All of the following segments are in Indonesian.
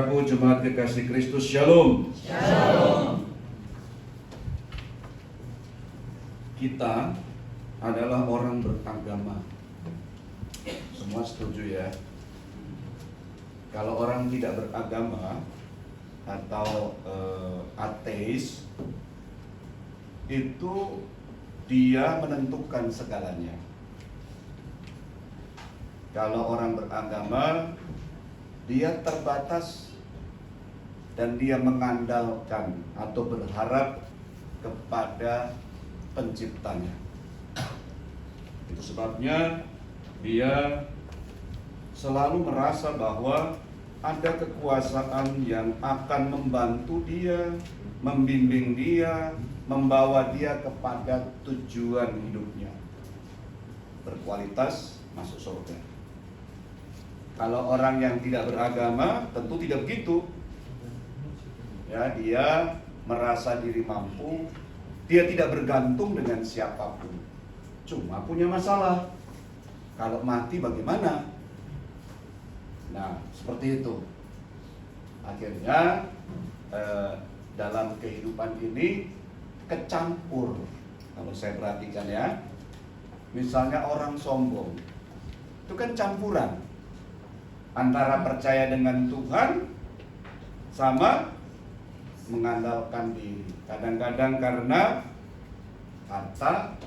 Aku jemaat kekasih Kristus, Shalom. Shalom. Kita adalah orang beragama. Semua setuju ya? Kalau orang tidak beragama atau ateis, itu dia menentukan segalanya. Kalau orang beragama, dia terbatas dan dia mengandalkan atau berharap kepada penciptanya. Itu sebabnya dia selalu merasa bahwa ada kekuasaan yang akan membantu dia, membimbing dia, membawa dia kepada tujuan hidupnya, berkualitas masuk surga. Kalau orang yang tidak beragama tentu tidak begitu. Ya, dia merasa diri mampu, dia tidak bergantung dengan siapapun. Cuma punya masalah. Kalau mati bagaimana? Nah, seperti itu. Akhirnya dalam kehidupan ini kecampur. Kalau saya perhatikan ya, misalnya orang sombong, itu kan campuran antara percaya dengan Tuhan sama mengandalkan diri. Kadang-kadang karena harta,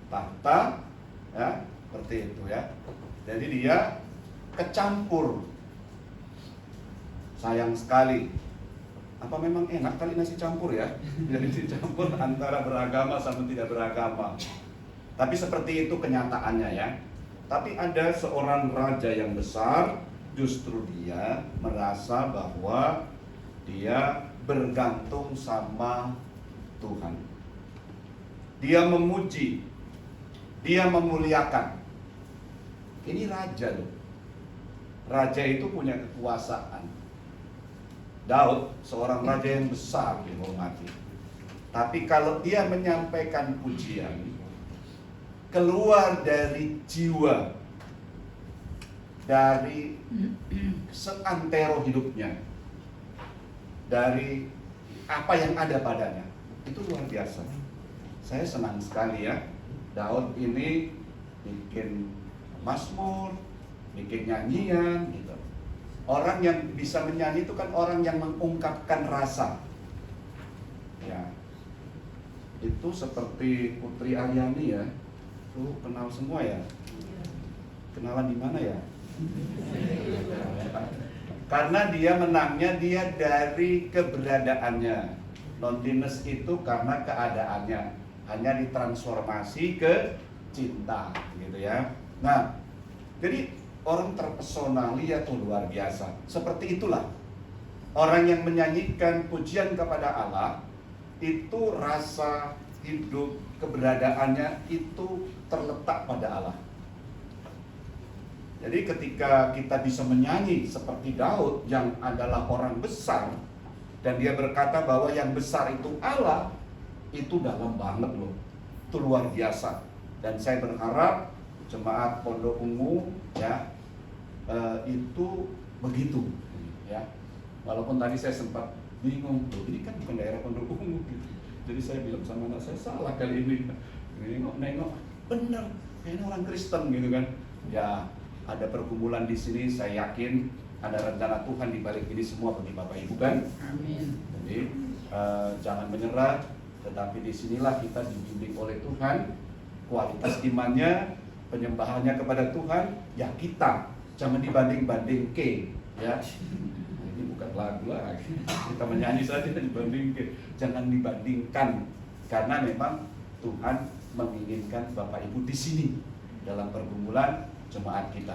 tahta, ya, seperti itu ya. Jadi dia kecampur. Sayang sekali. Apa memang enak kali nasi campur ya? Jadi dicampur antara beragama sama tidak beragama. Tapi seperti itu kenyataannya ya. Tapi ada seorang raja yang besar, justru dia merasa bahwa dia bergantung sama Tuhan. Dia memuji, dia memuliakan. Ini raja loh. Raja itu punya kekuasaan. Daud seorang raja yang besar dihormati. Tapi kalau dia menyampaikan pujian keluar dari jiwa, dari seantero hidupnya, dari apa yang ada padanya, itu luar biasa. Saya senang sekali ya, Daud ini bikin mazmur, bikin nyanyian gitu. Orang yang bisa menyanyi itu kan orang yang mengungkapkan rasa. Ya, itu seperti Putri Aryani ya, tuh kenal semua ya. Kenalan di mana ya? Karena dia menangnya dia dari keberadaannya. Loneliness itu karena keadaannya, hanya ditransformasi ke cinta gitu ya. Nah, jadi orang terpesona, lihat tuh luar biasa. Seperti itulah orang yang menyanyikan pujian kepada Allah, itu rasa hidup keberadaannya itu terletak pada Allah. Jadi ketika kita bisa menyanyi seperti Daud yang adalah orang besar, dan dia berkata bahwa yang besar itu Allah, itu dalam banget loh. Itu luar biasa. Dan saya berharap jemaat Pondok Ungu ya itu begitu ya. Walaupun tadi saya sempat bingung, ini kan bukan daerah Pondok Ungu gitu. Jadi saya bilang sama anak saya, salah kali ini. Nengok, benar, kayaknya orang Kristen gitu kan. Ya, ada pergumulan di sini, saya yakin ada rencana Tuhan di balik ini semua bagi Bapak Ibu kan. Amin. Jadi jangan menyerah, tetapi disinilah kita dibimbing oleh Tuhan. Kualitas imannya, penyembahannya kepada Tuhan, ya kita jangan dibanding-banding ke, ya. Ini bukan lagu lagi, kita menyanyi saja dibanding ke, jangan dibandingkan, karena memang Tuhan menginginkan Bapak Ibu di sini dalam pergumulan jemaat kita.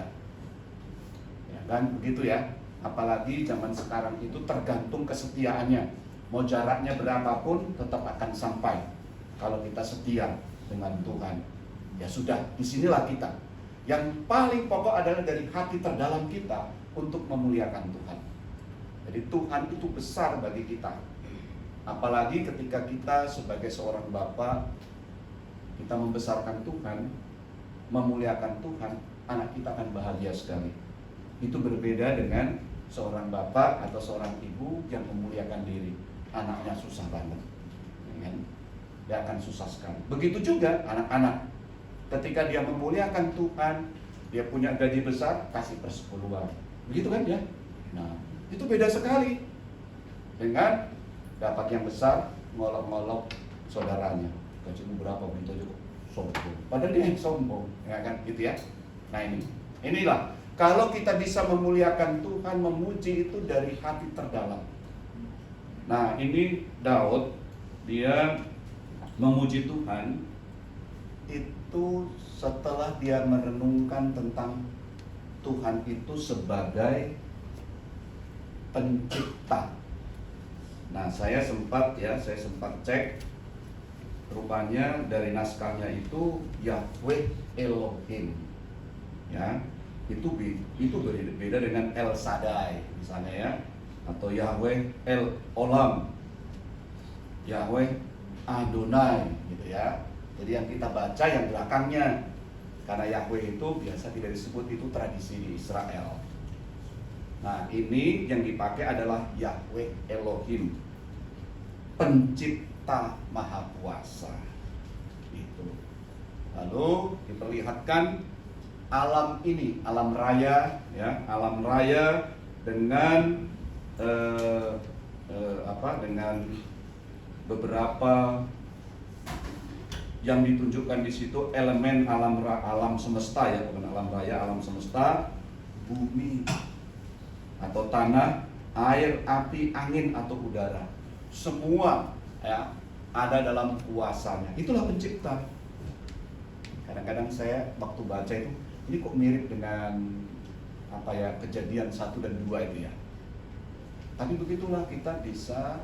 Ya kan begitu ya. Apalagi zaman sekarang itu tergantung kesetiaannya. Mau jaraknya berapapun tetap akan sampai kalau kita setia dengan Tuhan. Ya sudah, disinilah kita. Yang paling pokok adalah dari hati terdalam kita untuk memuliakan Tuhan. Jadi Tuhan itu besar bagi kita. Apalagi ketika kita sebagai seorang bapa, kita membesarkan Tuhan, memuliakan Tuhan, anak kita akan bahagia sekali. Itu berbeda dengan seorang bapak atau seorang ibu yang memuliakan diri, anaknya susah banget, ya kan? Dia akan susah sekali. Begitu juga anak-anak, ketika dia memuliakan Tuhan, dia punya gaji besar, kasih persepuluhan, begitu kan ya? Nah, itu beda sekali dengan dapat yang besar, ngolok-ngolok saudaranya, gajimu berapa, minta juga sombong, padahal dia yang sombong, ya kan, gitu ya. Nah inilah kalau kita bisa memuliakan Tuhan, memuji itu dari hati terdalam. Nah ini Daud, dia memuji Tuhan itu setelah dia merenungkan tentang Tuhan itu sebagai pencipta. Nah saya sempat cek, rupanya dari naskahnya itu Yahweh Elohim, ya itu beda dengan El Shaddai misalnya ya, atau Yahweh El Olam, Yahweh Adonai gitu ya. Jadi yang kita baca yang belakangnya, karena Yahweh itu biasa tidak disebut, itu tradisi di Israel. Nah ini yang dipakai adalah Yahweh Elohim, pencipta maha kuasa itu. Lalu diperlihatkan alam ini, alam raya ya, alam raya dengan dengan beberapa yang ditunjukkan di situ elemen alam semesta ya, bukan alam raya, alam semesta, bumi atau tanah, air, api, angin atau udara, semua ya ada dalam kuasanya. Itulah pencipta. Kadang-kadang saya waktu baca itu, ini kok mirip dengan Kejadian 1 dan 2 itu ya. Tapi begitulah kita bisa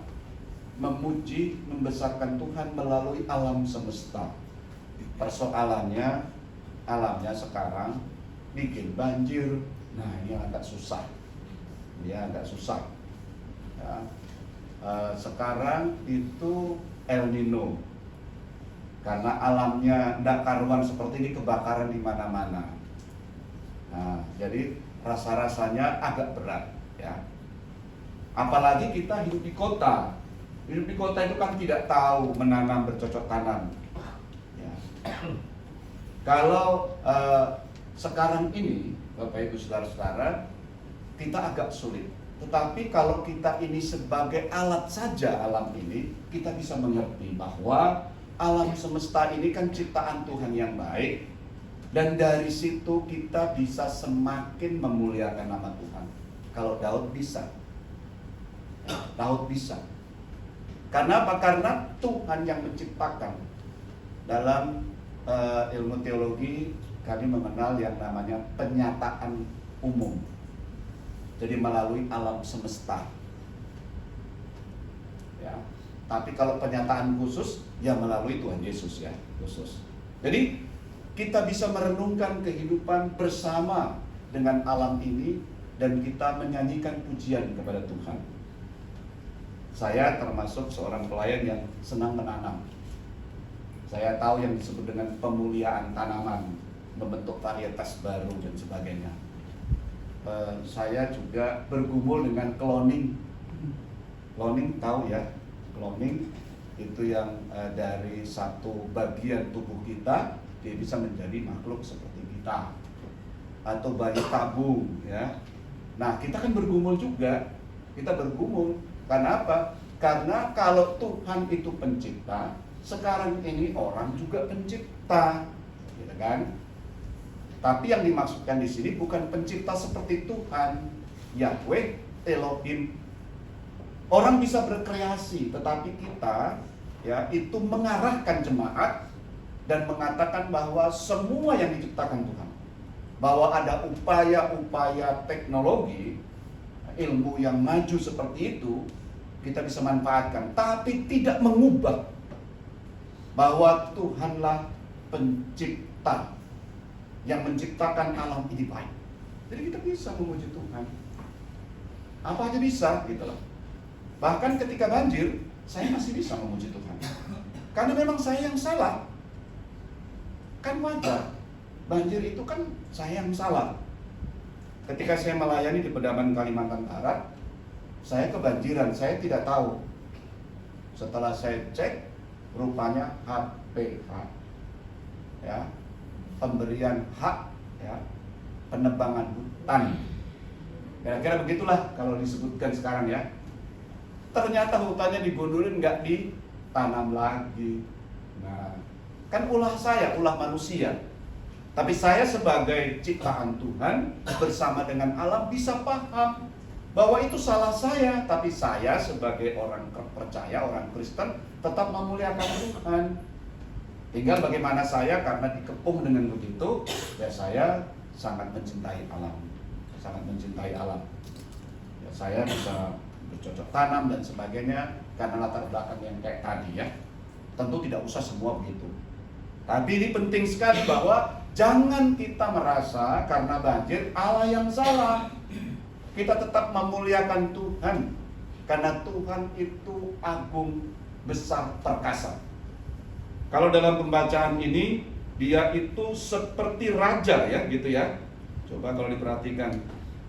memuji, membesarkan Tuhan melalui alam semesta. Persoalannya, alamnya sekarang bikin banjir. Nah ini agak susah. Ya agak susah. Ya. Sekarang itu El Nino. Karena alamnya tidak karuan seperti ini, kebakaran di mana-mana. Nah, jadi rasa-rasanya agak berat ya. Apalagi kita hidup di kota. Hidup di kota itu kan tidak tahu menanam, bercocok tanam ya. Kalau sekarang ini Bapak Ibu Saudara-saudara, kita agak sulit. Tetapi kalau kita ini sebagai alat saja, alam ini, kita bisa mengerti bahwa alam semesta ini kan ciptaan Tuhan yang baik. Dan dari situ kita bisa semakin memuliakan nama Tuhan. Kalau Daud bisa. Daud bisa. Karena apa? Karena Tuhan yang menciptakan. Dalam ilmu teologi kami mengenal yang namanya penyataan umum. Jadi melalui alam semesta. Ya. Tapi kalau penyataan khusus ya melalui Tuhan Yesus ya, khusus. Jadi kita bisa merenungkan kehidupan bersama dengan alam ini dan kita menyanyikan pujian kepada Tuhan. Saya termasuk seorang pelayan yang senang menanam. Saya tahu yang disebut dengan pemuliaan tanaman, membentuk varietas baru dan sebagainya. Saya juga bergumul dengan cloning. Cloning tahu ya, cloning itu yang dari satu bagian tubuh kita dia bisa menjadi makhluk seperti kita, atau bayi tabung ya. Nah kita kan bergumul juga, kita bergumul karena apa? Karena kalau Tuhan itu pencipta, sekarang ini orang juga pencipta, gitu kan? Tapi yang dimaksudkan di sini bukan pencipta seperti Tuhan, Yahweh Elohim. Orang bisa berkreasi, tetapi kita ya itu mengarahkan jemaat dan mengatakan bahwa semua yang diciptakan Tuhan, bahwa ada upaya-upaya teknologi, ilmu yang maju seperti itu kita bisa manfaatkan, tapi tidak mengubah bahwa Tuhanlah pencipta yang menciptakan alam ini baik. Jadi kita bisa memuji Tuhan, apa aja bisa gitu loh. Bahkan ketika banjir, saya masih bisa memuji Tuhan, karena memang saya yang salah. Kan wajar, banjir itu kan saya yang salah. ketika saya melayani di Pedaman Kalimantan Barat, saya kebanjiran, saya tidak tahu. Setelah saya cek, rupanya HPH, ya, pemberian hak, ya, penebangan hutan. Kira-kira begitulah kalau disebutkan sekarang ya. Ternyata hutannya digundulin, nggak ditanam lagi. Nah, kan ulah saya, ulah manusia. Tapi saya sebagai ciptaan Tuhan bersama dengan alam bisa paham bahwa itu salah saya. Tapi saya sebagai orang percaya, orang Kristen tetap memuliakan Tuhan. Tinggal bagaimana saya, karena dikepung dengan begitu, ya saya sangat mencintai alam. Sangat mencintai alam. Ya, saya bisa bercocok tanam dan sebagainya karena latar belakang yang kayak tadi ya. Tentu tidak usah semua begitu. Tapi ini penting sekali bahwa jangan kita merasa karena banjir Allah yang salah. Kita tetap memuliakan Tuhan karena Tuhan itu agung, besar, perkasa. Kalau dalam pembacaan ini dia itu seperti raja ya, gitu ya. Coba kalau diperhatikan,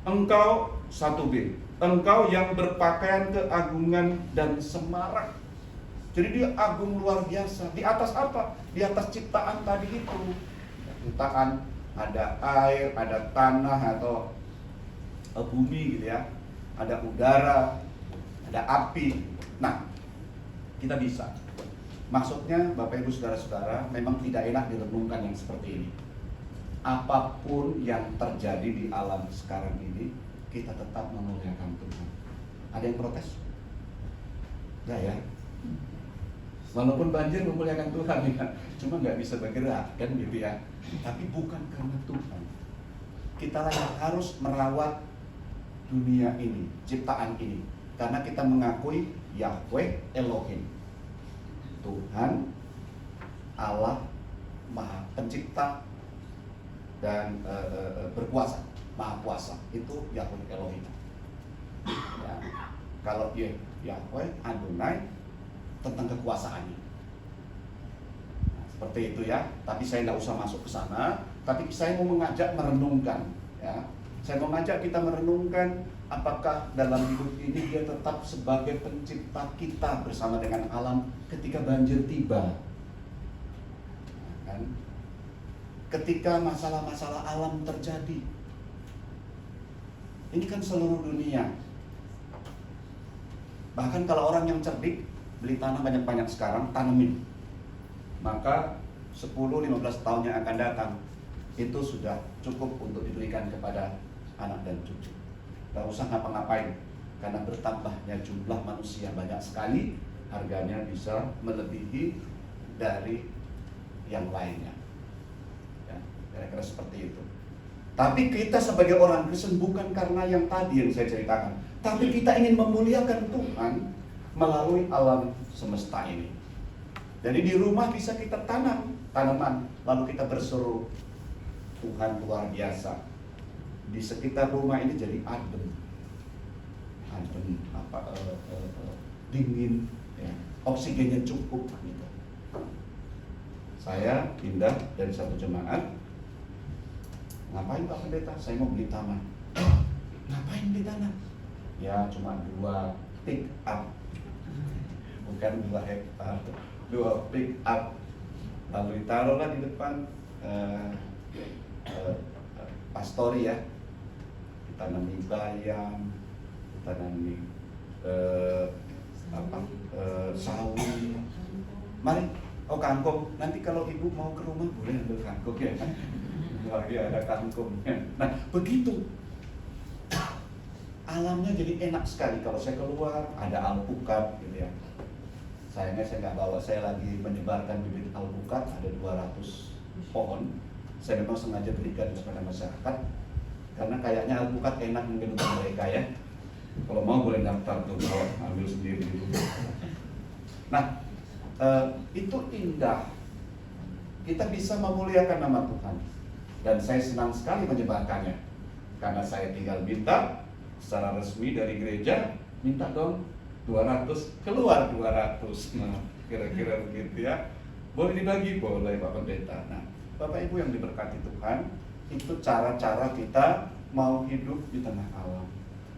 engkau 1B, engkau yang berpakaian keagungan dan semarak. Jadi dia agung luar biasa. Di atas apa? Di atas ciptaan tadi itu. Ciptaan, ada air, ada tanah atau bumi gitu ya. Ada udara, ada api. Nah, kita bisa. Maksudnya Bapak Ibu Saudara-saudara, memang tidak enak direnungkan yang seperti ini. Apapun yang terjadi di alam sekarang ini, kita tetap memuliakan Tuhan. Ada yang protes? Enggak ya? Walaupun banjir memuliakan Tuhan ya, cuma nggak bisa bergerak kan gitu ya. Tapi bukan karena Tuhan. Kita yang harus merawat dunia ini, ciptaan ini, karena kita mengakui Yahweh Elohim, Tuhan Allah Maha Pencipta dan berkuasa, Maha Kuasa. Itu Yahweh Elohim. Ya. Kalau Yahweh Adonai tentang kekuasaannya. Nah, seperti itu ya. Tapi saya tidak usah masuk ke sana. Tapi saya mau mengajak merenungkan. Ya. Saya mau mengajak kita merenungkan apakah dalam hidup ini dia tetap sebagai pencipta kita bersama dengan alam ketika banjir tiba. Nah, kan? Ketika masalah-masalah alam terjadi. Ini kan seluruh dunia. Bahkan kalau orang yang cerdik beli tanah banyak-banyak sekarang, tanemin. Maka 10-15 tahun yang akan datang itu sudah cukup untuk diberikan kepada anak dan cucu. Gak usah ngapa-ngapain, karena bertambahnya jumlah manusia banyak sekali, harganya bisa melebihi dari yang lainnya. Ya, kira-kira seperti itu. Tapi kita sebagai orang Kristen bukan karena yang tadi yang saya ceritakan, tapi kita ingin memuliakan Tuhan melalui alam semesta ini. Jadi di rumah bisa kita tanam tanaman, lalu kita berseru, Tuhan luar biasa. Di sekitar rumah ini jadi adem, dingin, ya. Oksigennya cukup. Gitu. Saya pindah dari satu jemaat. Ngapain Pak Pendeta? Saya mau beli tanah. Ngapain beli tanah? Ya cuma 2 pick up. Bukan 2 hektar, 2 pick up. Lalu ditaruhlah di depan pastori ya. Ditanami bayam, ditanami sawi. Mari, kangkung. Nanti kalau ibu mau ke rumah boleh ambil kangkung ya. Wah, ya ada kangkungnya. Nah, begitu. Alamnya jadi enak sekali. Kalau saya keluar ada alpukat gitu ya. Sayangnya saya nggak bawa, saya lagi menyebarkan bibit alpukat, ada 200 pohon. Saya memang sengaja berikan kepada masyarakat karena kayaknya alpukat enak mungkin untuk mereka ya. Kalau mau boleh daftar tuh, kalau ambil sendiri dulu. Nah, itu indah. Kita bisa memuliakan nama Tuhan. Dan saya senang sekali menyebarkannya. Karena saya tinggal minta secara resmi dari gereja, minta dong 200, keluar 200. Nah, kira-kira begitu ya. Boleh dibagi? Boleh Pak Pendeta. Nah, Bapak Ibu yang diberkati Tuhan, itu cara-cara kita mau hidup di tengah alam.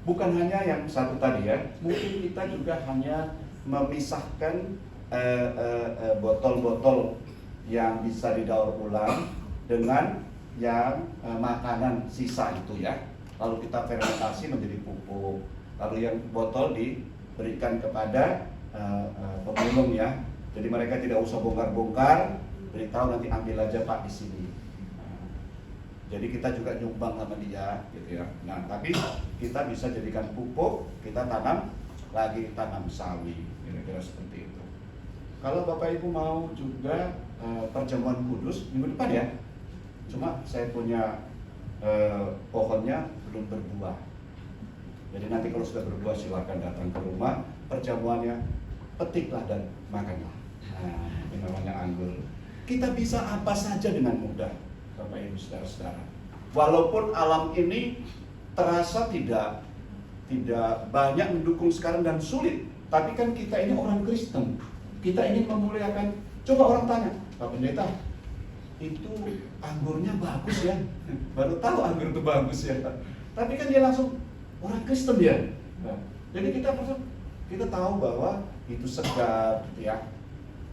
Bukan hanya yang satu tadi ya, mungkin kita juga hanya memisahkan botol-botol yang bisa didaur ulang dengan yang makanan sisa itu ya. Lalu kita fermentasi menjadi pupuk. Lalu yang botol diberikan kepada pemulung ya. Jadi mereka tidak usah bongkar-bongkar, beritahu nanti ambil aja Pak di sini. Jadi kita juga nyumbang sama dia gitu ya. Nah, tapi kita bisa jadikan pupuk, kita tanam lagi, tanam sawi, kira-kira seperti itu. Kalau Bapak Ibu mau juga perjamuan kudus minggu depan ya. Cuma saya punya pohonnya belum berbuah. Jadi nanti kalau sudah berbuah silakan datang ke rumah, perjamuannya petiklah dan makanlah. Nah, ini namanya anggur. Kita bisa apa saja dengan mudah. Bapak Ibu saudara-saudara, walaupun alam ini terasa tidak banyak mendukung sekarang dan sulit, tapi kan kita ini orang Kristen, kita ingin memuliakan. Coba orang tanya, Pak Pendeta, itu anggurnya bagus ya? Baru tahu anggur itu bagus ya. Tapi kan dia langsung orang Kristen ya. Nah, jadi kita tahu bahwa itu segar, gitu ya.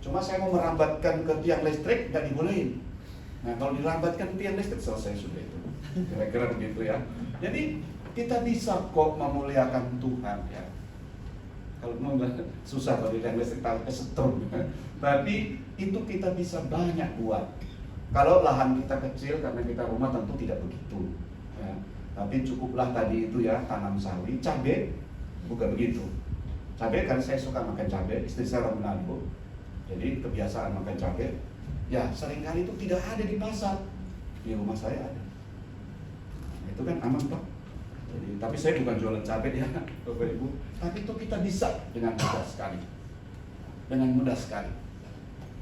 Cuma saya mau merambatkan ke tiang listrik nggak dibolehin. Nah, kalau dirambatkan tiang listrik selesai sudah itu. Kira-kira begitu ya. Jadi kita bisa kok memuliakan Tuhan ya. Kalau mau susah kalau di tiang listrik tahu kesetrum. Tapi itu kita bisa banyak buat. Kalau lahan kita kecil karena kita rumah tentu tidak begitu. Ya. Tapi cukuplah tadi itu ya, tanam sawi, cabai, bukan begitu. Cabai kan saya suka makan cabai, istri saya orang Manado. Jadi kebiasaan makan cabai. Ya, seringkali itu tidak ada di pasar. Di rumah saya ada. Nah, itu kan aman Pak. Jadi, tapi saya bukan jualan cabai ya, Bapak Ibu. Tapi itu kita bisa dengan mudah sekali. Dengan mudah sekali.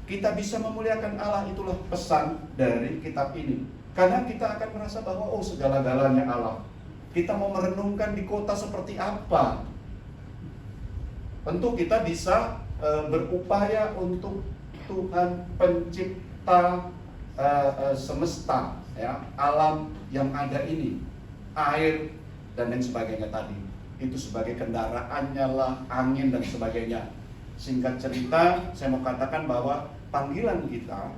Kita bisa memuliakan Allah, itulah pesan dari kitab ini. Karena kita akan merasa bahwa oh segala-galanya Allah. Kita mau merenungkan di kota seperti apa. Tentu kita bisa berupaya untuk Tuhan pencipta semesta ya, alam yang ada ini, air dan lain sebagainya tadi. Itu sebagai kendaraannya lah, angin dan sebagainya. Singkat cerita, saya mau katakan bahwa panggilan kita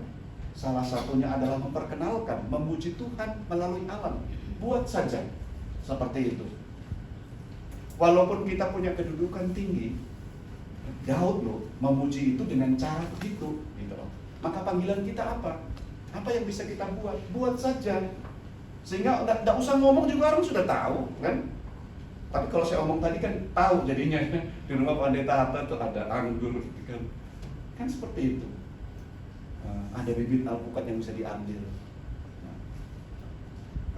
salah satunya adalah memperkenalkan, memuji Tuhan melalui alam. Buat saja seperti itu. Walaupun kita punya kedudukan tinggi, Daud loh memuji itu dengan cara begitu, gitu loh. Maka panggilan kita apa? Apa yang bisa kita buat? Buat saja. Sehingga tidak usah ngomong juga orang sudah tahu, kan? Tapi kalau saya omong tadi kan tahu jadinya di rumah Pendeta Hatta itu ada anggur, kan seperti itu. Ada bibit alpukat yang bisa diambil.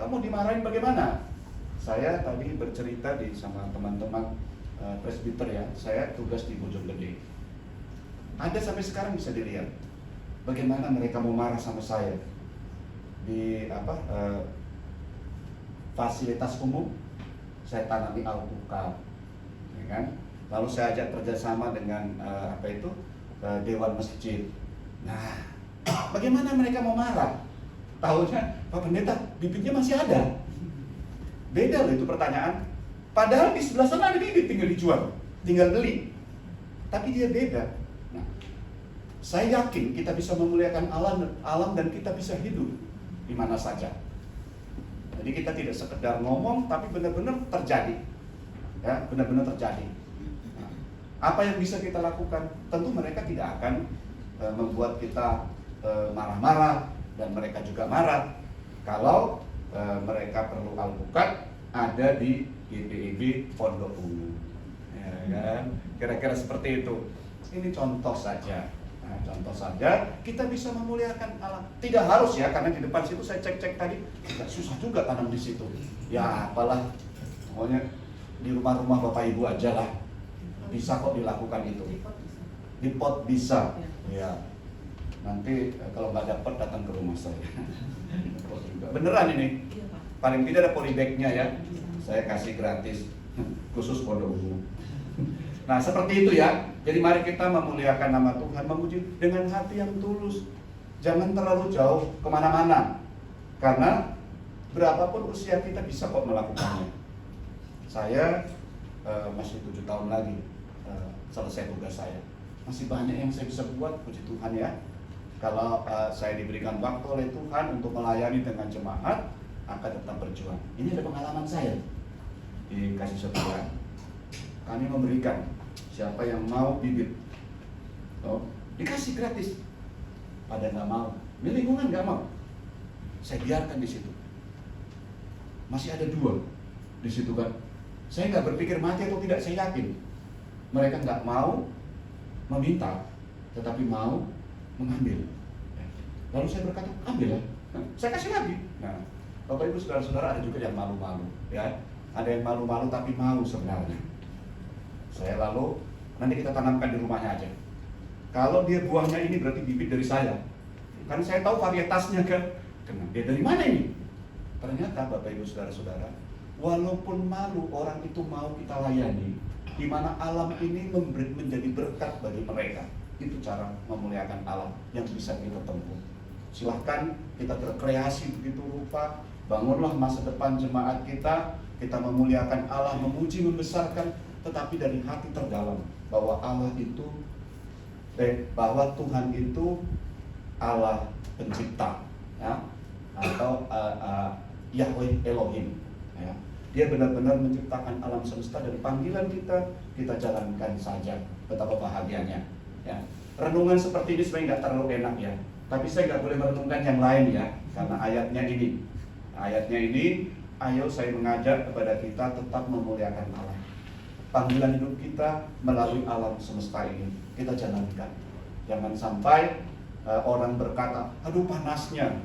Kamu dimarahin bagaimana? Saya tadi bercerita sama teman-teman presbiter ya, saya tugas di Bojonggede. Ada sampai sekarang bisa dilihat bagaimana mereka mau marah sama saya di fasilitas umum. Saya tanami alpukat, ya kan? Lalu saya ajak kerjasama dengan dewan masjid. Nah, bagaimana mereka mau marah? Tahunya Pak Pendeta, bibitnya masih ada. Beda loh itu pertanyaan. Padahal di sebelah sana ada bibit, tinggal dijual, tinggal beli. Tapi dia beda. Nah, saya yakin kita bisa memuliakan alam dan kita bisa hidup di mana saja. Jadi kita tidak sekedar ngomong, tapi benar-benar terjadi. Ya, benar-benar terjadi. Nah, apa yang bisa kita lakukan? Tentu mereka tidak akan membuat kita marah-marah, dan mereka juga marah kalau mereka perlu alpukat ada di GPIB Pondok Ungu, ya kan? Kira-kira seperti itu. Ini contoh saja. Nah, contoh saja kita bisa memuliakan alam. Tidak harus ya, karena di depan situ saya cek-cek tadi, tidak susah juga tanam di situ. Ya apalah, pokoknya di rumah-rumah Bapak Ibu aja lah, bisa kok dilakukan itu. Di pot bisa, ya. Nanti kalau nggak dapat datang ke rumah saya. Beneran ini, paling tidak ada polybag-nya ya. Saya kasih gratis, khusus Pondok Ungu. Nah seperti itu ya. Jadi mari kita memuliakan nama Tuhan, memuji dengan hati yang tulus. Jangan terlalu jauh kemana-mana. Karena Berapapun usia kita bisa kok melakukannya. Saya masih 7 tahun lagi selesai tugas saya. Masih banyak yang saya bisa buat, puji Tuhan ya. Kalau saya diberikan waktu oleh Tuhan untuk melayani dengan jemaat, akan tetap berjuang. Ini ada pengalaman saya di kasih setia. Kami memberikan siapa yang mau bibit, dikasih gratis. Pada nggak mau, ini lingkungan nggak mau. Saya biarkan di situ. Masih ada 2 di situ kan. Saya nggak berpikir mati atau tidak, saya yakin mereka nggak mau meminta, tetapi mau mengambil. Lalu saya berkata, ambil lah. Saya kasih lagi. Nah, Bapak Ibu saudara-saudara, ada juga yang malu-malu, ya. Ada yang malu-malu tapi mau sebenarnya. Saya lalu nanti kita tanamkan di rumahnya aja. Kalau dia buahnya ini berarti bibit dari saya. Kan saya tahu varietasnya kan. Dia dari mana ini? Ternyata Bapak Ibu saudara-saudara, walaupun malu, orang itu mau kita layani, di mana alam ini menjadi berkat bagi mereka. Itu cara memuliakan Allah yang bisa kita tempuh. Silahkan kita berkreasi begitu rupa, bangunlah masa depan jemaat kita memuliakan Allah, memuji, membesarkan, tetapi dari hati terdalam bahwa Allah itu, bahwa Tuhan itu Allah pencipta, ya, atau Yahweh Elohim, ya. Dia benar-benar menciptakan alam semesta, dan panggilan kita jalankan saja. Betapa bahagianya, ya. Renungan seperti ini sebenarnya nggak terlalu enak ya, tapi saya nggak boleh merenungkan yang lain ya, karena ayatnya ini, ayo saya mengajak kepada kita tetap memuliakan Allah. Panggilan hidup kita melalui alam semesta ini kita jalankan. Jangan sampai orang berkata, aduh panasnya,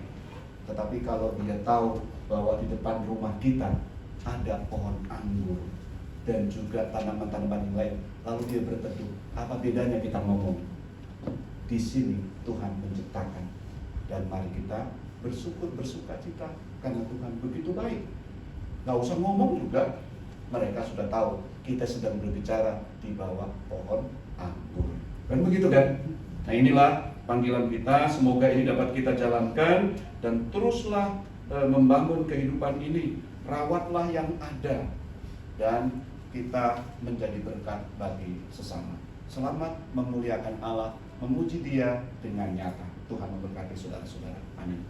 tetapi kalau dia tahu bahwa di depan rumah kita ada pohon anggur dan juga tanaman-tanaman yang lain, lalu dia berteduh, apa bedanya kita ngomong? Di sini Tuhan menciptakan, dan mari kita bersyukur, bersukacita karena Tuhan begitu baik. Gak usah ngomong juga, mereka sudah tahu kita sedang berbicara di bawah pohon anggur. Kan begitu kan? Nah, inilah panggilan kita. Semoga ini dapat kita jalankan dan teruslah membangun kehidupan ini. Rawatlah yang ada dan kita menjadi berkat bagi sesama. Selamat memuliakan Allah, memuji Dia dengan nyata. Tuhan memberkati saudara-saudara. Amin.